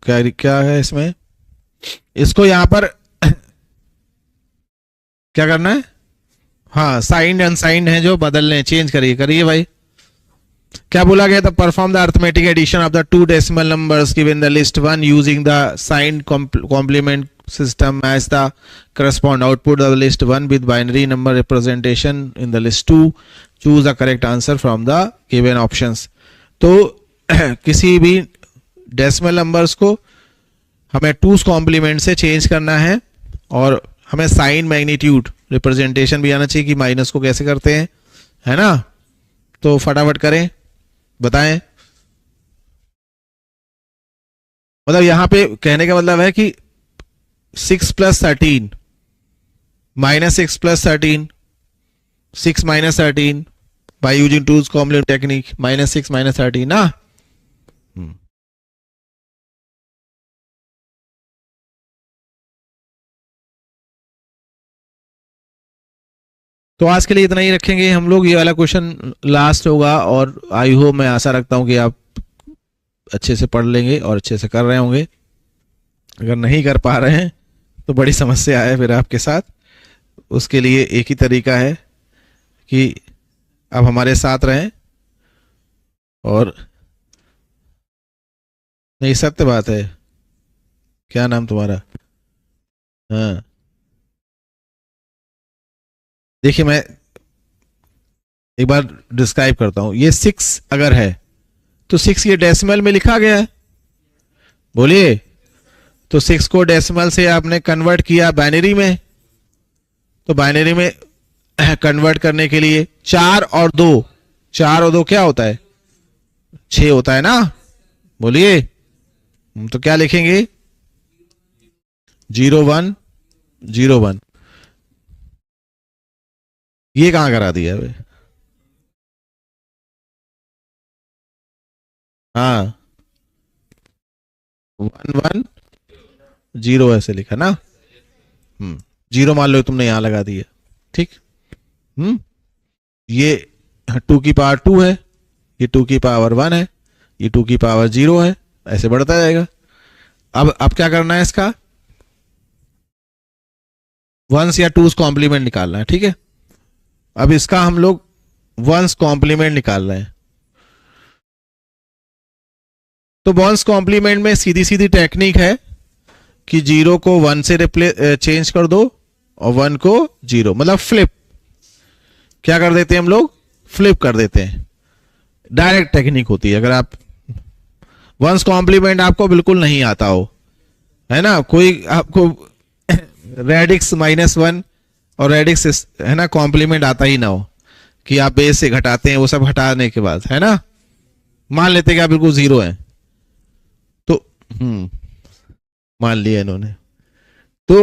क्या क्या है इसमें, इसको यहां पर क्या करना है, हाँ साइंड अनसाइंड है जो बदलने, चेंज करिए, करिए भाई। क्या बोला गया था, perform the arithmetic addition of the two decimal numbers given the list one using the signed complement system as the correspond output of the list 1 with binary number representation in the list 2, choose the correct answer from the given options। तो किसी भी decimal numbers को हमें टूस complement से change करना है और हमें साइन मैग्नीट्यूड रिप्रेजेंटेशन भी आना चाहिए कि माइनस को कैसे करते हैं, है ना। तो फटाफट करें, बताएं। मतलब यहां पे कहने का मतलब है कि 6 + 13 -6 + 13 6 - 13 by using two's complement technique, -6 - 13 ना। तो आज के लिए इतना ही रखेंगे हम लोग, ये वाला क्वेश्चन लास्ट होगा और आई होप, मैं आशा रखता हूं कि आप अच्छे से पढ़ लेंगे और अच्छे से कर रहे होंगे। अगर नहीं कर पा रहे हैं तो बड़ी समस्या है फिर आपके साथ। उसके लिए एक ही तरीका है कि आप हमारे साथ रहें, और नहीं सत्य बात है। क्या नाम तुम्हारा? हाँ देखिए, मैं एक बार डिस्क्राइब करता हूं। ये 6 अगर है तो 6 ये डेसिमल में लिखा गया है, बोलिए। तो 6 को डेसिमल से आपने कन्वर्ट किया बाइनरी में, तो बाइनरी में कन्वर्ट करने के लिए 4 और 2 क्या होता है, 6 होता है ना, बोलिए। तो क्या लिखेंगे, 0 1 0 1। ये कहां करा दिया है? हाँ 1 1 0 ऐसे लिखा ना। 0 मान लो तुमने यहां लगा दिया, ठीक। ये 2 की पावर 2 है, ये 2 की पावर 1 है, ये 2 की पावर 0 है, ऐसे बढ़ता जाएगा। अब क्या करना है, इसका वंस या टूस कॉम्प्लीमेंट निकालना है, ठीक है। अब इसका हम लोग वंस कॉम्प्लीमेंट निकाल रहे हैं। तो वंस कॉम्प्लीमेंट में सीधी सीधी टेक्निक है कि 0 को 1 से चेंज कर दो और 1 को 0, मतलब फ्लिप। क्या कर देते हैं हम लोग, फ्लिप कर देते हैं। डायरेक्ट टेक्निक होती है। अगर आप वंस कॉम्प्लीमेंट आपको बिल्कुल नहीं आता हो, है ना, कोई आपको रेडिक्स -1 और रेडिक्स है ना कॉम्प्लीमेंट आता ही ना हो, कि आप बेस से घटाते हैं, वो सब हटाने के बाद, है ना, मान लेते हैं कि आप बिल्कुल 0 है, तो मान लिया इन्होंने। तो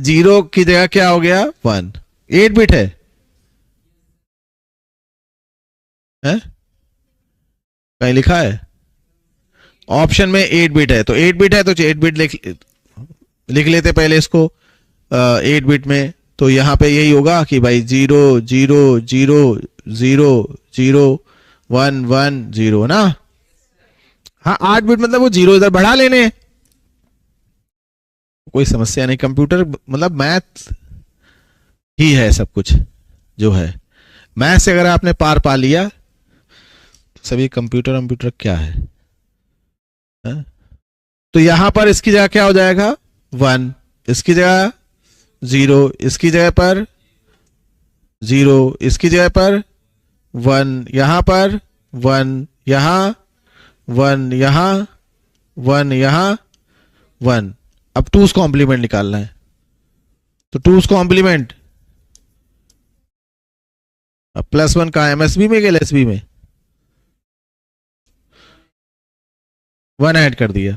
0 की जगह क्या हो गया, 1। 8 बिट है, कहीं लिखा है ऑप्शन में 8 बिट है, तो 8 बिट है तो 8 बिट लिख लेते पहले इसको 8 बिट में। तो यहां पे यही होगा कि भाई 0 0 0 0 0 1 1 0 ना। हाँ 8 बिट मतलब वो 0 इधर बढ़ा लेने, कोई समस्या नहीं। कंप्यूटर मतलब मैथ ही है सब कुछ जो है। मैथ से अगर आपने पार पा लिया तो सभी कंप्यूटर क्या है, हा? तो यहां पर इसकी जगह क्या हो जाएगा, 1, इसकी जगह 0, इसकी जगह पर 0, इसकी जगह पर 1, यहां पर 1, यहां 1, यहां 1, यहां 1। अब टूस कॉम्प्लीमेंट निकालना है, तो टूस कॉम्प्लीमेंट अब +1 का एमएसबी में क्या एलएसबी में 1 ऐड कर दिया,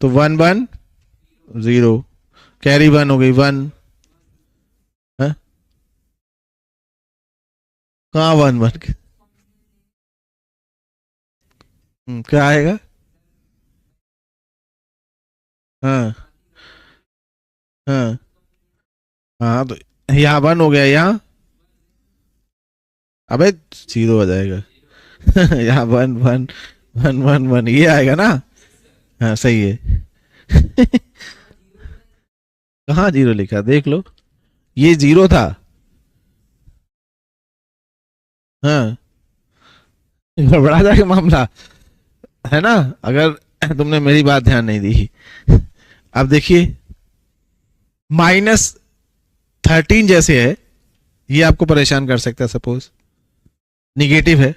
तो 1 1 0, कैरी 1 हो गई 1, कहाँ 1 1 क्या आएगा, हाँ हाँ हाँ, तो यहाँ 1 हो गया, यहाँ अबे 0 आ जाएगा यहाँ 1 1 1 1 1 ये आएगा ना। हाँ सही है। कहाँ जीरो लिखा, देख लो, ये जीरो था। हाँ, गड़बड़ा जाके मामला, है ना, अगर तुमने मेरी बात ध्यान नहीं दी। अब देखिए, -13 जैसे है, ये आपको परेशान कर सकता है। सपोज निगेटिव है,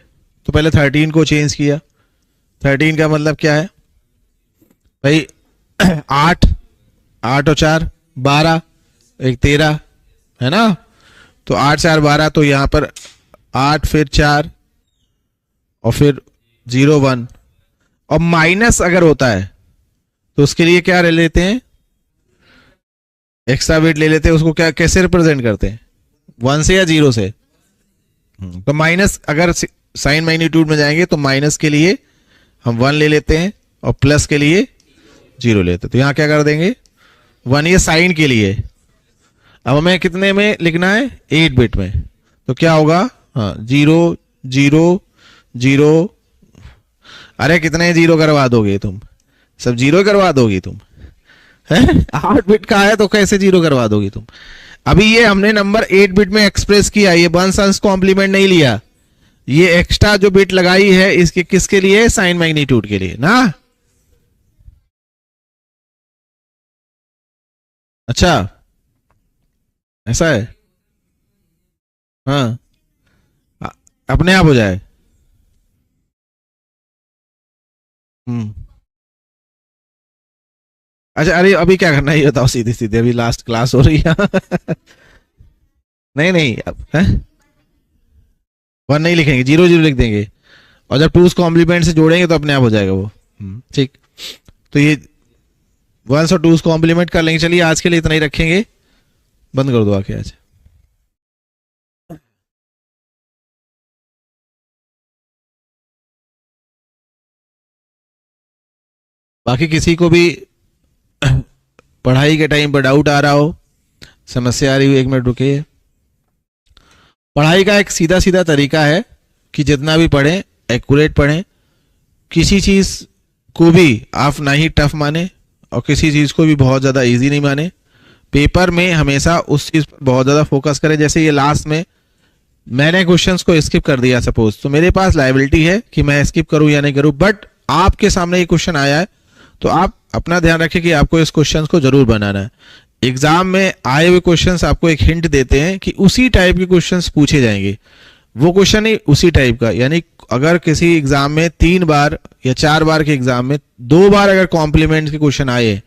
तो पहले 13 को चेंज किया। 13 का मतलब क्या है भाई, 8, 8 और 4 12, एक 13, है ना। तो 8 4 12, तो यहां पर 8 फिर 4 और फिर 0 1। और माइनस अगर होता है तो उसके लिए क्या ले लेते हैं, एक्स्ट्रा वेट ले लेते हैं। उसको क्या कैसे रिप्रेजेंट करते हैं, 1 से या 0 से। तो माइनस, अगर साइन मैग्नीट्यूड में जाएंगे तो माइनस के लिए हम 1 ले लेते हैं और प्लस के लिए 0 लेते हैं। तो यहां क्या कर देंगे, 1 ये साइन के लिए। अब हमें कितने में लिखना है, 8 बिट में। तो क्या होगा, हाँ 0 0 0। अरे कितने 0 करवा दोगे तुम, सब 0 करवा दोगी तुम, है 8 बिट का है तो कैसे 0 करवा दोगी तुम। अभी ये हमने नंबर 8 बिट में एक्सप्रेस किया, ये 1 अंश कॉम्प्लीमेंट नहीं लिया। ये एक्स्ट्रा जो बिट लगाई है इसके किसके लिए, साइन मैग्नीट्यूड के लिए ना। अच्छा ऐसा है, हाँ अपने आप हो जाए। हम्म, अच्छा अरे अभी क्या करना है ये बताओ, सीधे सीधे, अभी लास्ट क्लास हो रही है। नहीं नहीं, अब है 1 नहीं लिखेंगे, 0 0 लिख देंगे। और जब टूज कॉम्प्लीमेंट से जोड़ेंगे तो अपने आप हो जाएगा वो। ठीक, तो ये 1 और 2 कॉम्प्लीमेंट कर लेंगे। चलिए आज के लिए इतना ही रखेंगे, बंद कर दो आके आज। बाकी किसी को भी पढ़ाई के टाइम पर डाउट आ रहा हो, समस्या आ रही हो, 1 मिनट रुकिए। पढ़ाई का एक सीधा सीधा तरीका है कि जितना भी पढ़ें एक्यूरेट पढ़ें। किसी चीज को भी आप ना ही टफ माने और किसी चीज को भी बहुत ज्यादा इजी नहीं माने। पेपर में हमेशा उस चीज पर बहुत ज्यादा फोकस करें। जैसे ये लास्ट में मैंने क्वेश्चंस को स्किप कर दिया सपोज, तो मेरे पास लायबिलिटी है कि मैं स्किप करूं या नहीं करूं, बट आपके सामने ये क्वेश्चन आया है तो आप अपना ध्यान रखें कि आपको इस क्वेश्चन को जरूर बनाना है। एग्जाम में आए हुए क्वेश्चंस आपको एक हिंट देते हैं कि उसी टाइप के क्वेश्चंस पूछे जाएंगे, वो क्वेश्चन ही उसी टाइप का। यानी अगर किसी एग्जाम में 3 बार या 4 बार के एग्जाम में 2 बार अगर कॉम्प्लीमेंट के क्वेश्चन आए,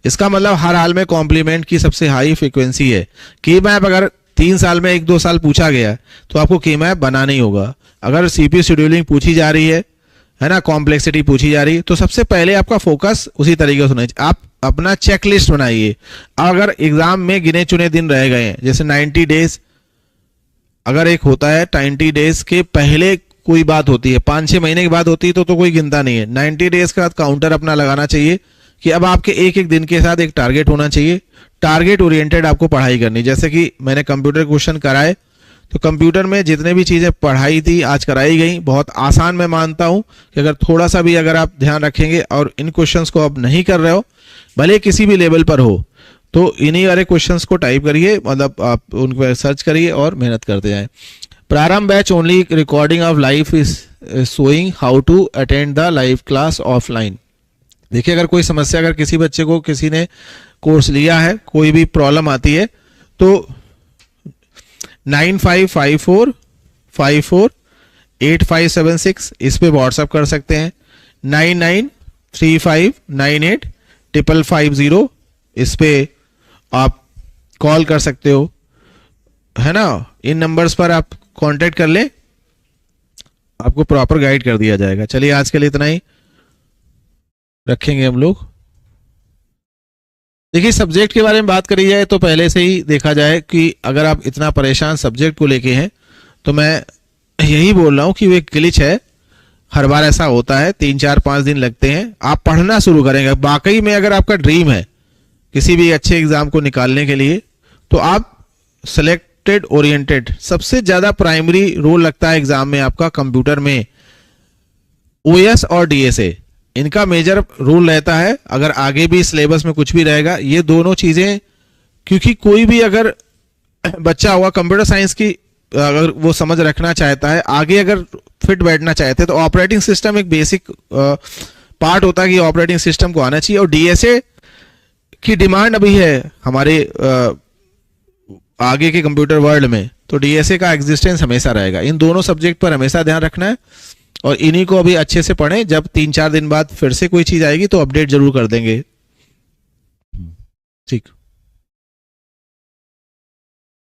इसका मतलब हर हाल में कॉम्प्लीमेंट की सबसे हाई फ्रीक्वेंसी है। की मैप अगर 3 साल में 1-2 साल पूछा गया तो आपको की मैप बनाना ही होगा। अगर सीपीयू शेड्यूलिंग पूछी जा रही है ना, कॉम्प्लेक्सिटी पूछी जा रही है, तो सबसे पहले आपका फोकस उसी तरीके से होना चाहिए। आप अपना चेकलिस्ट बनाइए। अगर एग्जाम में गिने चुने दिन रह गए हैं, जैसे 90 डेज अगर एक होता है, 90 डेज के पहले कोई बात होती है, 5-6 महीने की बात होती है तो कोई गिनता नहीं है। 90 डेज के बाद काउंटर अपना लगाना चाहिए कि अब आपके एक एक दिन के साथ एक टारगेट होना चाहिए। टारगेट ओरिएंटेड आपको पढ़ाई करनी। जैसे कि मैंने कंप्यूटर क्वेश्चन कराए, तो कंप्यूटर में जितने भी चीजें पढ़ाई थी आज कराई गई, बहुत आसान मैं मानता हूं कि अगर थोड़ा सा भी अगर आप ध्यान रखेंगे और इन क्वेश्चंस को आप नहीं कर रहे हो, भले किसी भी लेवल पर हो, तो इन्हीं वाले क्वेश्चंस को टाइप करिए, मतलब आप उन पर सर्च करिए और मेहनत करते जाएं। Prarambh batch only recording of life is showing how to attend the live class offline. देखिए, अगर कोई समस्या, अगर किसी बच्चे को किसी ने कोर्स लिया है, कोई भी प्रॉब्लम आती है, तो 9554548576 इस पे व्हाट्सअप कर सकते हैं। 9935985550 इस पे आप कॉल कर सकते हो, है ना। इन नंबर्स पर आप कांटेक्ट कर ले, आपको प्रॉपर गाइड कर दिया जाएगा। चलिए आज के लिए इतना ही रखेंगे हम लोग। देखिए, सब्जेक्ट के बारे में बात करी जाए तो पहले से ही देखा जाए कि अगर आप इतना परेशान सब्जेक्ट को लेके हैं, तो मैं यही बोल रहा हूं कि वो एक ग्लिच है। हर बार ऐसा होता है, 3-4-5 दिन लगते हैं। आप पढ़ना शुरू करेंगे, वाकई में अगर आपका ड्रीम है किसी भी अच्छे एग्जाम को निकालने के लिए, तो आप सिलेक्टेड ओरिएंटेड, सबसे ज्यादा प्राइमरी रोल लगता है एग्जाम में आपका कंप्यूटर में ओएस और डीएसए। इनका मेजर रूल रहता है, अगर आगे भी सिलेबस में कुछ भी रहेगा ये दोनों चीजें, क्योंकि कोई भी अगर बच्चा हुआ कंप्यूटर साइंस की अगर वो समझ रखना चाहता है, आगे अगर फिट बैठना चाहते हैं, तो ऑपरेटिंग सिस्टम एक बेसिक पार्ट होता है कि ऑपरेटिंग सिस्टम को आना चाहिए। और डीएसए की डिमांड अभी है हमारे आगे के कंप्यूटर वर्ल्ड में, तो डीएसए का एग्जिस्टेंस हमेशा रहेगा। इन दोनों सब्जेक्ट पर हमेशा ध्यान रखना है और इन्हीं को अभी अच्छे से पढ़ें। जब 3-4 दिन बाद फिर से कोई चीज आएगी तो अपडेट जरूर कर देंगे। ठीक।